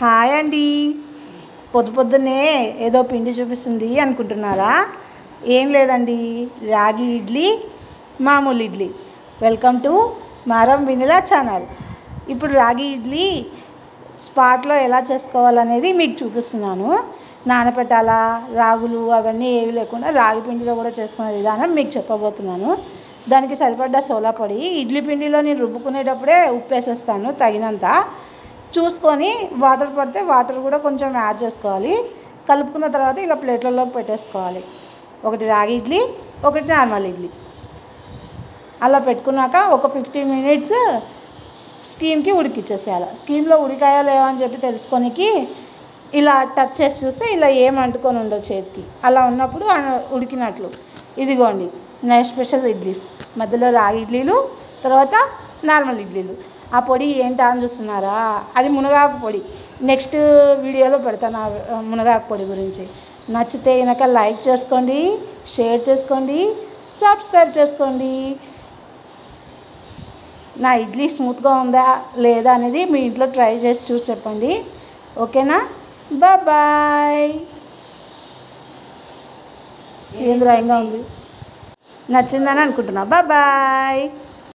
Hi అండి. పొద్దున్నే ఏదో పిండి చూపిస్తుంది అనుకుంటున్నారా? ఏం లేదండి, రాగి ఇడ్లీ, మామూలు ఇడ్లీ. వెల్కమ్ టు మారం వినిలా ఛానల్. ఇప్పుడు రాగి ఇడ్లీ స్పాట్లో ఎలా చేసుకోవాలనేది మీకు చూపిస్తున్నాను. నానపెట్టాలా, రాగులు అవన్నీ ఏవి లేకుండా రాగి పిండిలో కూడా చేసుకునే విధానం మీకు చెప్పబోతున్నాను. దానికి సరిపడ్డ సోలా పొడి, ఇడ్లీ పిండిలో నేను రుబ్బుకునేటప్పుడే ఉప్పు వేసేస్తాను తగినంత. చూసుకొని వాటర్ పడితే వాటర్ కూడా కొంచెం యాడ్ చేసుకోవాలి. కలుపుకున్న తర్వాత ఇలా ప్లేట్లలోకి పెట్టేసుకోవాలి. ఒకటి రాగి ఇడ్లీ, ఒకటి నార్మల్ ఇడ్లీ. అలా పెట్టుకున్నాక ఒక 15 మినిట్స్ స్టీమ్కి ఉడికిచ్చేసేయాలి. స్టీమ్లో ఉడికాయా లేవా అని చెప్పి తెలుసుకోనికి ఇలా టచ్ చేసి చూస్తే ఇలా ఏం అంటుకొని ఉండవు చేతికి. అలా ఉన్నప్పుడు ఉడికినట్లు. ఇదిగోండి నా స్పెషల్ ఇడ్లీస్. మధ్యలో రాగి ఇడ్లీలు, తర్వాత నార్మల్ ఇడ్లీలు. ఆ పొడి ఏంటా అని చూస్తున్నారా? అది మునగాకు పొడి. నెక్స్ట్ వీడియోలో పెడతాను ఆ మునగాకు పొడి గురించి. నచ్చితే కనుక లైక్ చేసుకోండి, షేర్ చేసుకోండి, సబ్స్క్రైబ్ చేసుకోండి. నా ఇడ్లీ స్మూత్గా ఉందా లేదా అనేది మీ ఇంట్లో ట్రై చేసి చూసి చెప్పండి. ఓకేనా? బాయ్. ఏం రాయంగా ఉంది, నచ్చిందని అనుకుంటున్నా. బాయ్.